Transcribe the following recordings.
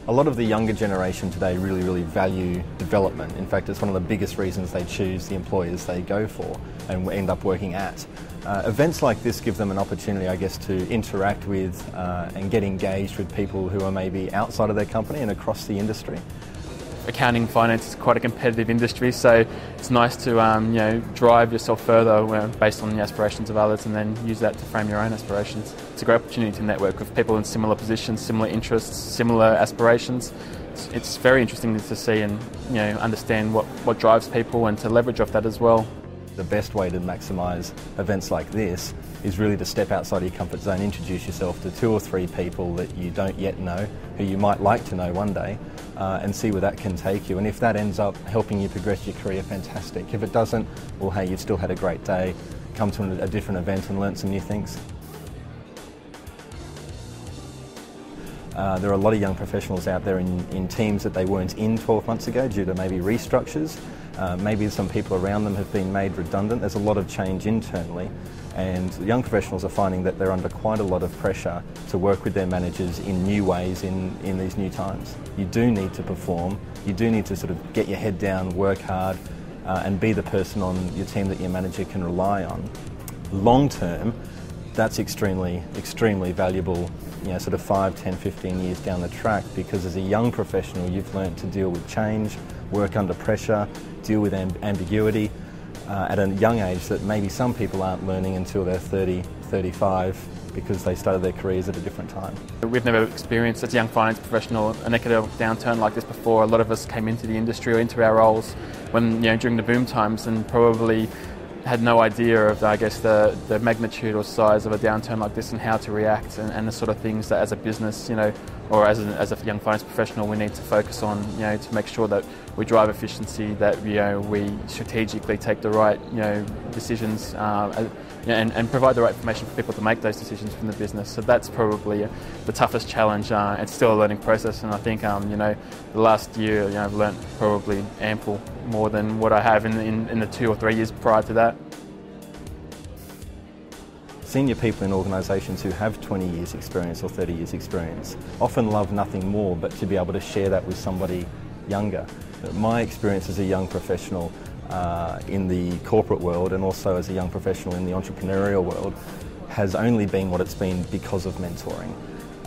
A lot of the younger generation today really value development. In fact, it's one of the biggest reasons they choose the employers they go for and end up working at. Events like this give them an opportunity, I guess, to interact with and get engaged with people who are maybe outside of their company and across the industry. Accounting, finance is quite a competitive industry, so it's nice to drive yourself further based on the aspirations of others and then use that to frame your own aspirations. It's a great opportunity to network with people in similar positions, similar interests, similar aspirations. It's very interesting to see and understand what drives people and to leverage off that as well. The best way to maximise events like this is really to step outside of your comfort zone, introduce yourself to 2 or 3 people that you don't yet know, who you might like to know one day, and see where that can take you. And if that ends up helping you progress your career, fantastic. If it doesn't, well hey, you've still had a great day, come to a different event and learn some new things. There are a lot of young professionals out there in teams that they weren't in 12 months ago due to maybe restructures. Maybe some people around them have been made redundant. There's a lot of change internally, and young professionals are finding that they're under quite a lot of pressure to work with their managers in new ways in these new times. You do need to perform, you do need to sort of get your head down, work hard, and be the person on your team that your manager can rely on. Long term, that's extremely valuable, sort of 5, 10, 15 years down the track, because as a young professional you've learnt to deal with change, work under pressure, deal with ambiguity at a young age that maybe some people aren't learning until they're 30, 35, because they started their careers at a different time. We've never experienced as a young finance professional an economic downturn like this before. A lot of us came into the industry or into our roles when during the boom times and probably had no idea of, I guess, the magnitude or size of a downturn like this and how to react and the sort of things that as a business, or as a young finance professional we need to focus on, to make sure that we drive efficiency, that we strategically take the right decisions and provide the right information for people to make those decisions from the business. So that's probably the toughest challenge. It's still a learning process, and I think the last year I've learnt probably ample more than what I have in the 2 or 3 years prior to that. Senior people in organisations who have 20 years experience or 30 years experience often love nothing more but to be able to share that with somebody younger. My experience as a young professional in the corporate world and also as a young professional in the entrepreneurial world has only been what it's been because of mentoring.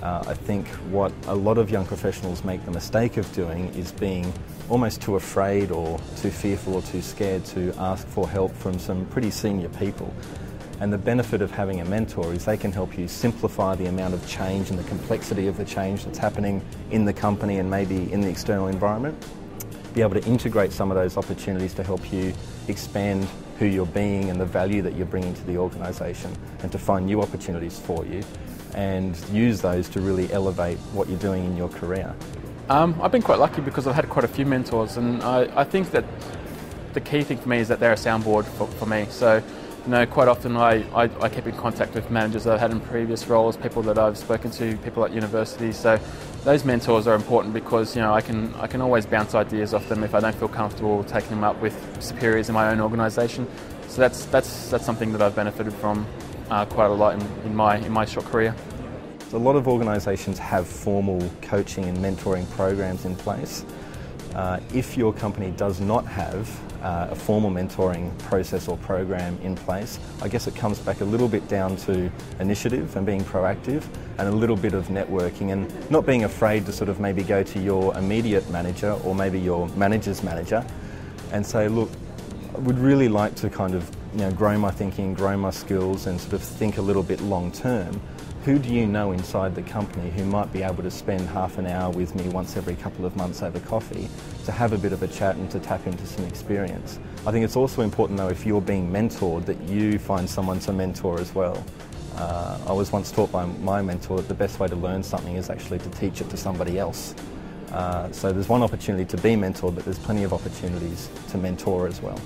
I think what a lot of young professionals make the mistake of doing is being almost too afraid or too fearful or too scared to ask for help from some pretty senior people. And the benefit of having a mentor is they can help you simplify the amount of change and the complexity of the change that's happening in the company and maybe in the external environment. Be able to integrate some of those opportunities to help you expand who you're being and the value that you're bringing to the organisation, and to find new opportunities for you and use those to really elevate what you're doing in your career. I've been quite lucky because I've had quite a few mentors, and I think that the key thing for me is that they're a soundboard for me. So quite often I keep in contact with managers that I've had in previous roles, people that I've spoken to, people at university. So those mentors are important because I can always bounce ideas off them if I don't feel comfortable taking them up with superiors in my own organisation. So that's something that I've benefited from quite a lot in my short career. A lot of organisations have formal coaching and mentoring programs in place. If your company does not have a formal mentoring process or program in place, I guess it comes back a little bit down to initiative and being proactive, and a little bit of networking and not being afraid to sort of maybe go to your immediate manager or maybe your manager's manager and say, look, I would really like to kind of grow my thinking, grow my skills, and sort of think a little bit long term. Who do you know inside the company who might be able to spend half an hour with me once every couple of months over coffee to have a bit of a chat and to tap into some experience? I think it's also important though, if you're being mentored, that you find someone to mentor as well. I was once taught by my mentor that the best way to learn something is actually to teach it to somebody else. So there's one opportunity to be mentored, but there's plenty of opportunities to mentor as well.